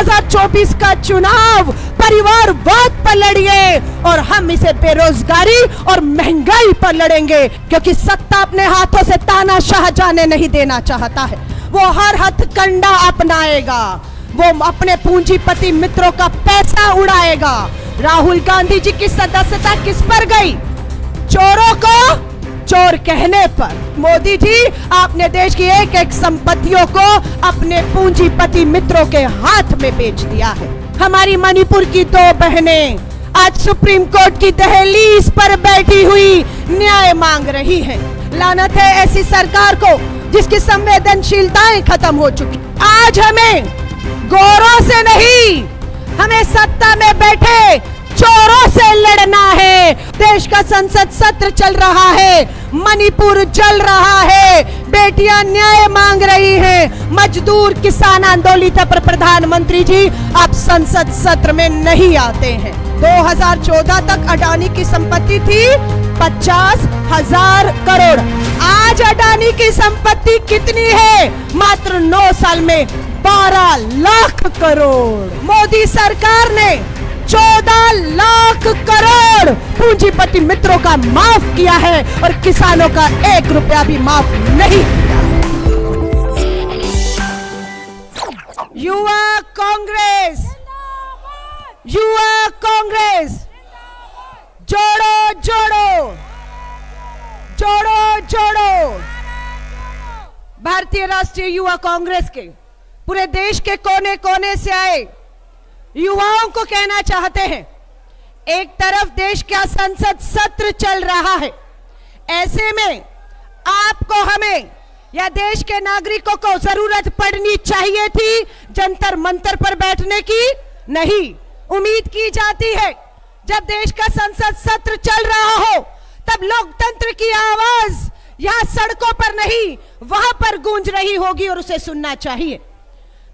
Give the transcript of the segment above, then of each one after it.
2024 का चुनाव परिवारवाद पर लड़िए और हम इसे बेरोजगारी और महंगाई पर लड़ेंगे, क्योंकि सत्ता अपने हाथों से तानाशाह जाने नहीं देना चाहता है। वो हर हथकंडा अपनाएगा, वो अपने पूंजीपति मित्रों का पैसा उड़ाएगा। राहुल गांधी जी की सदस्यता किस पर गई? चोरों को चोर कहने पर। मोदी जी, आपने देश की एक एक संपत्तियों को अपने पूंजीपति मित्रों के हाथ में बेच दिया है। हमारी मणिपुर की 2 बहनें आज सुप्रीम कोर्ट की दहलीज पर बैठी हुई न्याय मांग रही हैं। लानत है ऐसी सरकार को जिसकी संवेदनशीलताएं खत्म हो चुकी। आज हमें गोरों से नहीं, हमें सत्ता में बैठे चोरों से लड़ना है। देश का संसद सत्र चल रहा है, मणिपुर जल रहा है, बेटियां न्याय मांग रही हैं, मजदूर किसान आंदोलित पर प्रधानमंत्री जी आप संसद सत्र में नहीं आते हैं। 2014 तक अडानी की संपत्ति थी 50,000 करोड़। आज अडानी की संपत्ति कितनी है? मात्र 9 साल में 12 लाख करोड़। मोदी सरकार ने 14 लाख करोड़ पूंजीपति मित्रों का माफ किया है और किसानों का 1 रुपया भी माफ नहीं किया। युवा कांग्रेस, युवा कांग्रेस, जोड़ो जोड़ो, जोड़ो जोड़ो। भारतीय राष्ट्रीय युवा कांग्रेस के पूरे देश के कोने कोने से आए युवाओं को कहना चाहते हैं, एक तरफ देश का संसद सत्र चल रहा है, ऐसे में आपको, हमें या देश के नागरिकों को जरूरत पड़नी चाहिए थी जंतर मंतर पर बैठने की? नहीं। उम्मीद की जाती है जब देश का संसद सत्र चल रहा हो तब लोकतंत्र की आवाज यहां सड़कों पर नहीं वहां पर गूंज रही होगी और उसे सुनना चाहिए।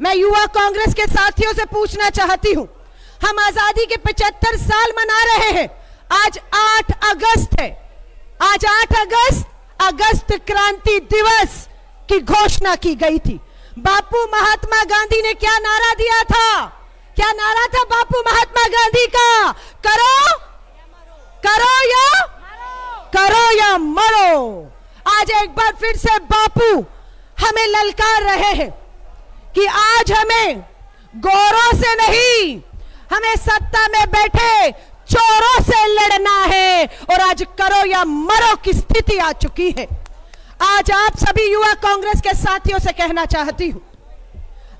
मैं युवा कांग्रेस के साथियों से पूछना चाहती हूं, हम आजादी के 75 साल मना रहे हैं। आज 8 अगस्त है। आज 8 अगस्त अगस्त क्रांति दिवस की घोषणा की गई थी। बापू महात्मा गांधी ने क्या नारा दिया था? क्या नारा था बापू महात्मा गांधी का? करो करो या करो या मरो। आज एक बार फिर से बापू हमें ललकार रहे हैं कि आज हमें गोरों से नहीं, हमें सत्ता में बैठे चोरों से लड़ना है और आज करो या मरो की स्थिति आ चुकी है। आज आप सभी युवा कांग्रेस के साथियों से कहना चाहती हूं,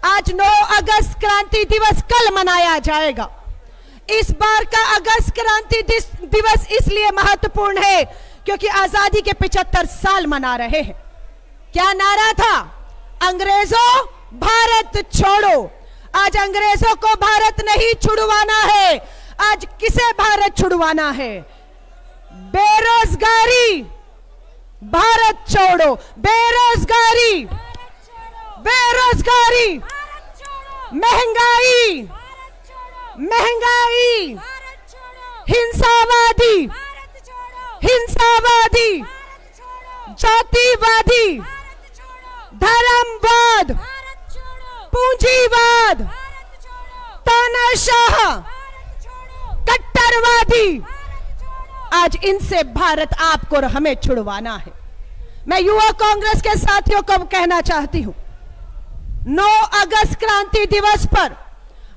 आज 9 अगस्त क्रांति दिवस कल मनाया जाएगा। इस बार का अगस्त क्रांति दिवस इसलिए महत्वपूर्ण है क्योंकि आजादी के 75 साल मना रहे हैं। क्या नारा था? अंग्रेजों भारत छोड़ो। आज अंग्रेजों को भारत नहीं छुड़वाना है, आज किसे भारत छुड़वाना है? बेरोजगारी भारत छोड़ो, बेरोजगारी, बेरोजगारी, महंगाई, महंगाई, हिंसावादी, हिंसावादी, जातिवादी, धर्मवाद, पूंजीवाद, तानाशाह, कट्टरवादी, आज इनसे भारत आपको और हमें छुड़वाना है। मैं युवा कांग्रेस के साथियों को कहना चाहती हूं, 9 अगस्त क्रांति दिवस पर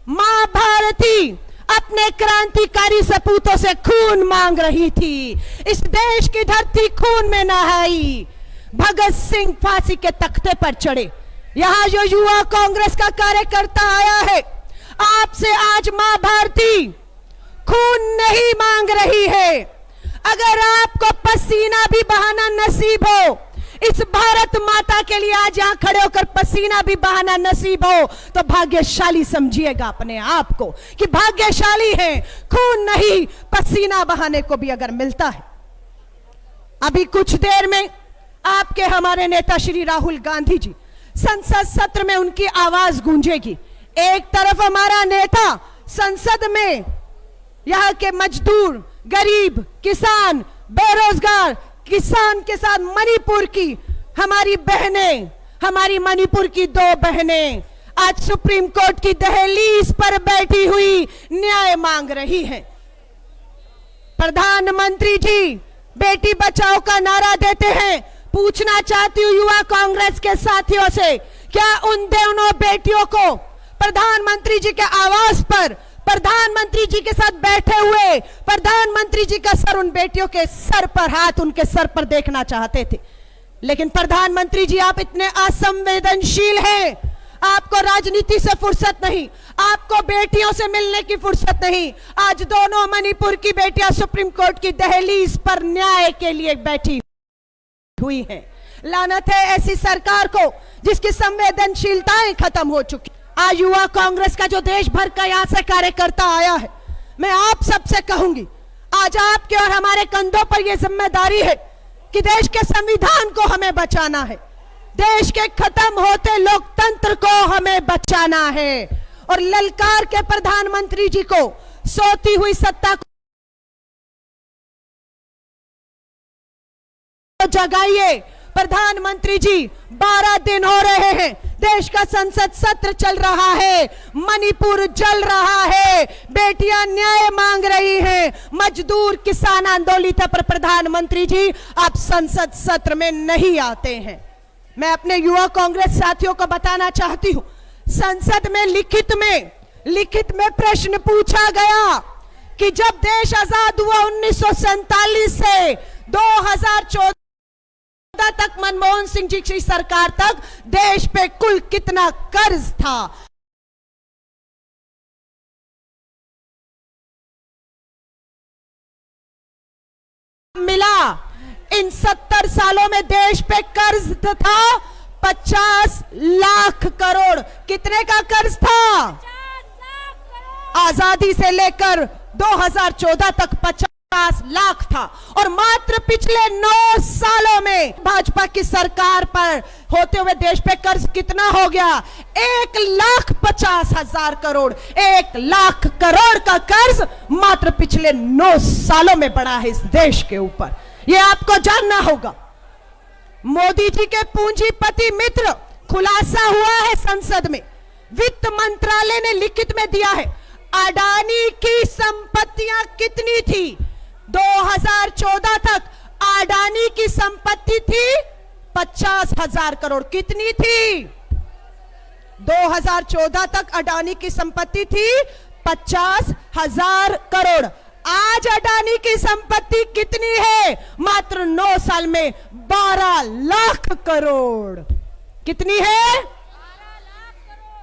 मां भारती अपने क्रांतिकारी सपूतों से खून मांग रही थी। इस देश की धरती खून में नहाई। भगत सिंह फांसी के तख्ते पर चढ़े। यहां जो युवा कांग्रेस का कार्यकर्ता आया है, आपसे आज मां भारती खून नहीं मांग रही है। अगर आपको पसीना भी बहाना नसीब हो, इस भारत माता के लिए आज यहां खड़े होकर पसीना भी बहाना नसीब हो, तो भाग्यशाली समझिएगा अपने आप को कि भाग्यशाली हैं। खून नहीं, पसीना बहाने को भी अगर मिलता है। अभी कुछ देर में आपके हमारे नेता श्री राहुल गांधी जी संसद सत्र में उनकी आवाज गूंजेगी। एक तरफ हमारा नेता संसद में यहाँ के मजदूर, गरीब, किसान, बेरोजगार किसान के साथ मणिपुर की हमारी बहनें, हमारी मणिपुर की 2 बहनें आज सुप्रीम कोर्ट की दहलीज पर बैठी हुई न्याय मांग रही है। प्रधानमंत्री जी बेटी बचाओ का नारा देते हैं। पूछना चाहती हूँ युवा कांग्रेस के साथियों से, क्या उन दोनों बेटियों को प्रधानमंत्री जी के आवास पर प्रधानमंत्री जी के साथ बैठे हुए प्रधानमंत्री जी का सर उन बेटियों के सर पर, हाथ उनके सर पर देखना चाहते थे? लेकिन प्रधानमंत्री जी आप इतने असंवेदनशील हैं, आपको राजनीति से फुर्सत नहीं, आपको बेटियों से मिलने की फुर्सत नहीं। आज दोनों मणिपुर की बेटियां सुप्रीम कोर्ट की दहलीज पर न्याय के लिए बैठी हुई हैं। लानत है ऐसी सरकार को जिसकी संवेदनशीलताएं खत्म हो चुकी। आज युवा कांग्रेस का जो देश भर का यहां से कार्यकर्ता आया है, मैं आप सबसे कहूंगी, आज आपके और हमारे कंधों पर यह जिम्मेदारी है कि देश के संविधान को हमें बचाना है, देश के खत्म होते लोकतंत्र को हमें बचाना है। और ललकार के प्रधानमंत्री जी को सोती हुई सत्ता को जगाइए। प्रधानमंत्री जी 12 दिन हो रहे हैं, देश का संसद सत्र चल रहा है, मणिपुर जल रहा है, बेटियां न्याय मांग रही हैं, मजदूर किसान आंदोलित है, पर प्रधानमंत्री जी आप संसद सत्र में नहीं आते हैं। मैं अपने युवा कांग्रेस साथियों को बताना चाहती हूं, संसद में लिखित में प्रश्न पूछा गया कि जब देश आजाद हुआ 1947 से 2014 तक मनमोहन सिंह जी की सरकार तक देश पे कुल कितना कर्ज था। मिला इन 70 सालों में देश पे कर्ज था 50 लाख करोड़। कितने का कर्ज था? आजादी से लेकर 2014 तक 50 लाख था। और मात्र पिछले 9 सालों में भाजपा की सरकार पर होते हुए देश पे कर्ज कितना हो गया? 1,50,000 करोड़। 1 लाख करोड़ का कर्ज मात्र पिछले 9 सालों में बढ़ा है इस देश के ऊपर। यह आपको जानना होगा। मोदी जी के पूंजीपति मित्र, खुलासा हुआ है संसद में, वित्त मंत्रालय ने लिखित में दिया है, अडानी की संपत्तियां कितनी थी? 2014 तक अडानी की संपत्ति थी 50,000 करोड़। कितनी थी? 2014 तक अडानी की संपत्ति थी 50,000 करोड़। आज अडानी की संपत्ति कितनी है? मात्र 9 साल में 12 लाख करोड़। कितनी है?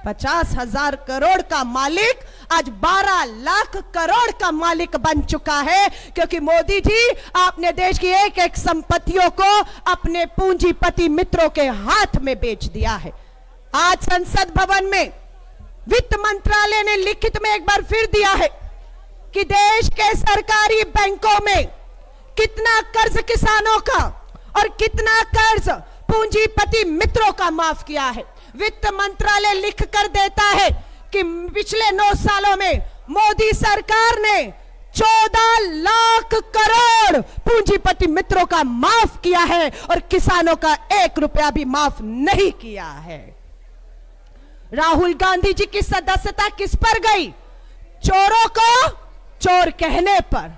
50,000 करोड़ का मालिक आज 12 लाख करोड़ का मालिक बन चुका है, क्योंकि मोदी जी आपने देश की एक एक संपत्तियों को अपने पूंजीपति मित्रों के हाथ में बेच दिया है। आज संसद भवन में वित्त मंत्रालय ने लिखित में एक बार फिर दिया है कि देश के सरकारी बैंकों में कितना कर्ज किसानों का और कितना कर्ज पूंजीपति मित्रों का माफ किया है। वित्त मंत्रालय लिख कर देता है कि पिछले 9 सालों में मोदी सरकार ने 14 लाख करोड़ पूंजीपति मित्रों का माफ किया है और किसानों का 1 रुपया भी माफ नहीं किया है। राहुल गांधी जी की सदस्यता किस पर गई? चोरों को चोर कहने पर।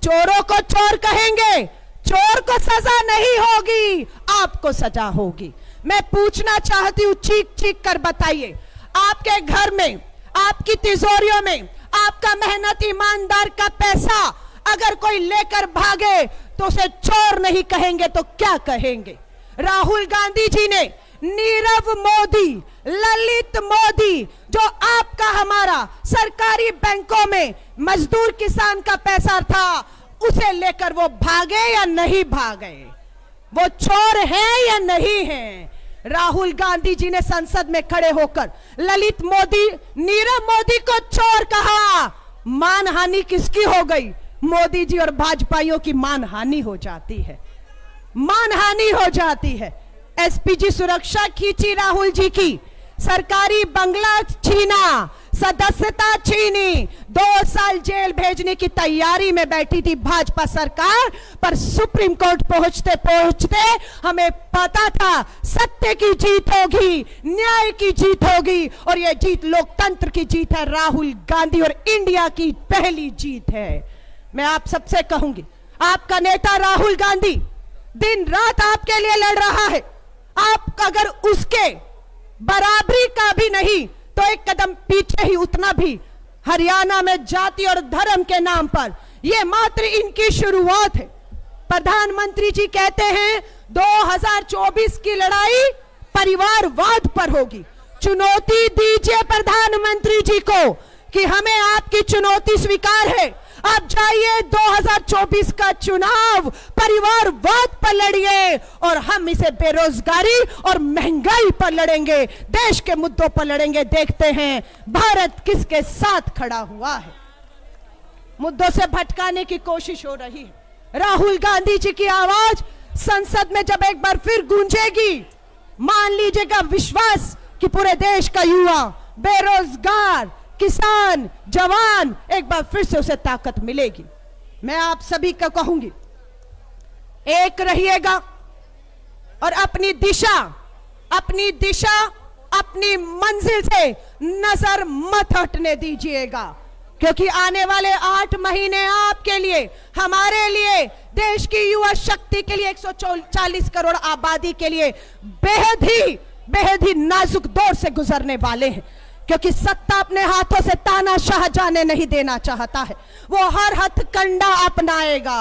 चोरों को चोर कहेंगे, चोर को सजा नहीं होगी, आपको सजा होगी। मैं पूछना चाहती हूं, चीख चीख कर बताइए, आपके घर में, आपकी तिजोरियों में आपका मेहनत ईमानदार का पैसा अगर कोई लेकर भागे तो उसे चोर नहीं कहेंगे तो क्या कहेंगे? राहुल गांधी जी ने नीरव मोदी, ललित मोदी, जो आपका हमारा सरकारी बैंकों में मजदूर किसान का पैसा था, उसे लेकर वो भागे या नहीं भागे? वो चोर है या नहीं है? राहुल गांधी जी ने संसद में खड़े होकर ललित मोदी, नीरव मोदी को चोर कहा। मानहानि किसकी हो गई? मोदी जी और भाजपाइयों की मानहानि हो जाती है, मानहानि हो जाती है। एसपीजी सुरक्षा खींची राहुल जी की, सरकारी बंगला छीना, सदस्यता छीनी, 2 साल जेल भेजने की तैयारी में बैठी थी भाजपा सरकार, पर सुप्रीम कोर्ट पहुंचते पहुंचते हमें पता था सत्य की जीत होगी, न्याय की जीत होगी, और यह जीत लोकतंत्र की जीत है, राहुल गांधी और इंडिया की पहली जीत है। मैं आप सबसे कहूंगी, आपका नेता राहुल गांधी दिन रात आपके लिए लड़ रहा है। आप अगर उसके बराबरी का भी नहीं तो एक कदम पीछे ही उतना भी। हरियाणा में जाति और धर्म के नाम पर यह मात्र इनकी शुरुआत है। प्रधानमंत्री जी कहते हैं 2024 की लड़ाई परिवारवाद पर होगी। चुनौती दीजिए प्रधानमंत्री जी को कि हमें आपकी चुनौती स्वीकार है। आप जाइए 2024 का चुनाव परिवारवाद पर लड़िए, और हम इसे बेरोजगारी और महंगाई पर लड़ेंगे, देश के मुद्दों पर लड़ेंगे। देखते हैं भारत किसके साथ खड़ा हुआ है। मुद्दों से भटकाने की कोशिश हो रही है। राहुल गांधी जी की आवाज संसद में जब एक बार फिर गूंजेगी, मान लीजिएगा विश्वास कि पूरे देश का युवा, बेरोजगार, किसान, जवान एक बार फिर से उसे ताकत मिलेगी। मैं आप सभी को कहूंगी, एक रहिएगा और अपनी दिशा, अपनी मंजिल से नजर मत हटने दीजिएगा, क्योंकि आने वाले 8 महीने आपके लिए, हमारे लिए, देश की युवा शक्ति के लिए, 140 करोड़ आबादी के लिए बेहद ही नाजुक दौर से गुजरने वाले हैं। क्योंकि सत्ता अपने हाथों से तानाशाह जाने नहीं देना चाहता है। वो हर हथकंडा अपनाएगा,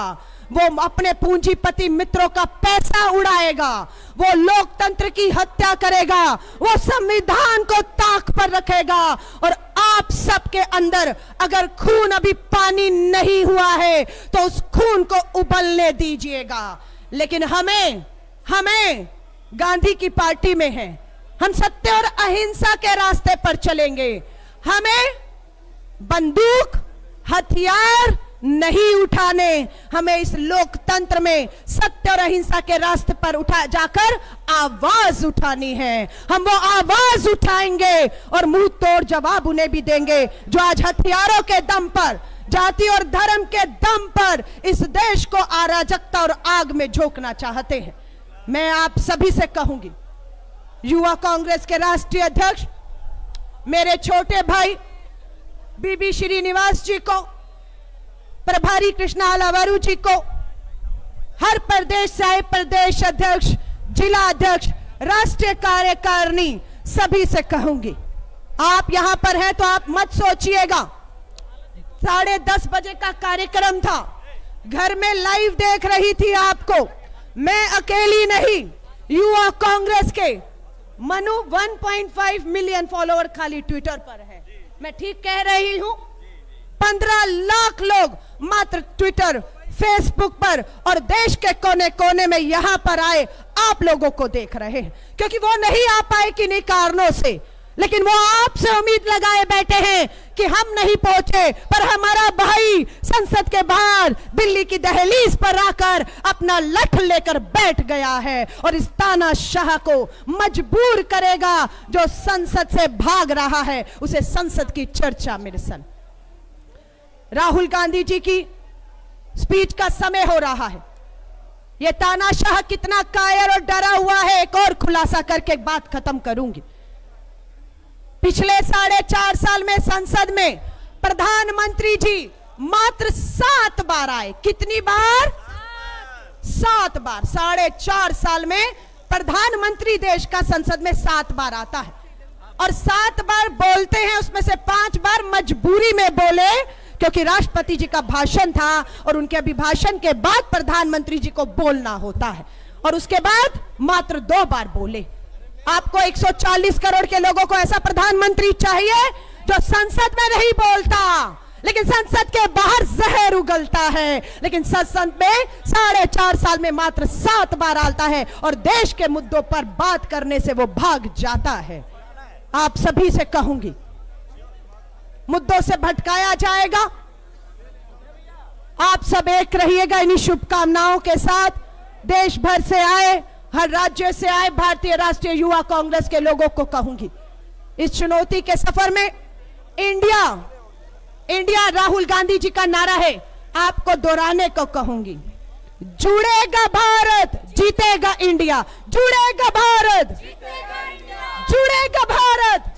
वो अपने पूंजीपति मित्रों का पैसा उड़ाएगा, वो लोकतंत्र की हत्या करेगा, वो संविधान को ताक पर रखेगा। और आप सबके अंदर अगर खून अभी पानी नहीं हुआ है तो उस खून को उबलने दीजिएगा। लेकिन हमें गांधी की पार्टी में है, हम सत्य और अहिंसा के रास्ते पर चलेंगे। हमें बंदूक, हथियार नहीं उठाने, हमें इस लोकतंत्र में सत्य और अहिंसा के रास्ते पर जाकर आवाज उठानी है। हम वो आवाज उठाएंगे और मुंह तोड़ जवाब उन्हें भी देंगे जो आज हथियारों के दम पर, जाति और धर्म के दम पर इस देश को अराजकता और आग में झोंकना चाहते हैं। मैं आप सभी से कहूंगी, युवा कांग्रेस के राष्ट्रीय अध्यक्ष मेरे छोटे भाई बीबी श्रीनिवास जी को, प्रभारी कृष्णा अलावारू जी को, हर प्रदेश से आए प्रदेश अध्यक्ष, जिला अध्यक्ष, राष्ट्रीय कार्यकारिणी, सभी से कहूंगी, आप यहां पर हैं तो आप मत सोचिएगा 10:30 बजे का कार्यक्रम था, घर में लाइव देख रही थी आपको। मैं अकेली नहीं, युवा कांग्रेस के मनु 1.5 मिलियन फॉलोअर खाली ट्विटर पर है। मैं ठीक कह रही हूं? 15 लाख लोग मात्र ट्विटर, फेसबुक पर और देश के कोने कोने में यहां पर आए आप लोगों को देख रहे हैं, क्योंकि वो नहीं आ पाए किन्हीं कारणों से, लेकिन वो आपसे उम्मीद लगाए बैठे हैं कि हम नहीं पहुंचे, पर हमारा भाई संसद के बाहर दिल्ली की दहलीज पर आकर अपना लठ लेकर बैठ गया है और इस तानाशाह को मजबूर करेगा। जो संसद से भाग रहा है उसे संसद की चर्चा में सन। राहुल गांधी जी की स्पीच का समय हो रहा है। यह तानाशाह कितना कायर और डरा हुआ है, एक और खुलासा करके बात खत्म करूंगी। पिछले 4.5 साल में संसद में प्रधानमंत्री जी मात्र 7 बार आए। कितनी बार? 7 बार। 4.5 साल में प्रधानमंत्री देश का संसद में 7 बार आता है, और 7 बार बोलते हैं, उसमें से 5 बार मजबूरी में बोले क्योंकि राष्ट्रपति जी का भाषण था और उनके अभिभाषण के बाद प्रधानमंत्री जी को बोलना होता है, और उसके बाद मात्र 2 बार बोले। आपको 140 करोड़ के लोगों को ऐसा प्रधानमंत्री चाहिए जो संसद में नहीं बोलता, लेकिन संसद के बाहर जहर उगलता है, लेकिन संसद में 4.5 साल में मात्र 7 बार आता है और देश के मुद्दों पर बात करने से वो भाग जाता है। आप सभी से कहूंगी, मुद्दों से भटकाया जाएगा। आप सब एक रहिएगा इन्हीं शुभकामनाओं के साथ। देश भर से आए, हर राज्य से आए भारतीय राष्ट्रीय युवा कांग्रेस के लोगों को कहूंगी, इस चुनौती के सफर में इंडिया इंडिया राहुल गांधी जी का नारा है, आपको दोहराने को कहूंगी। जुड़ेगा भारत, जीतेगा इंडिया। जुड़ेगा भारत, जुड़ेगा भारत,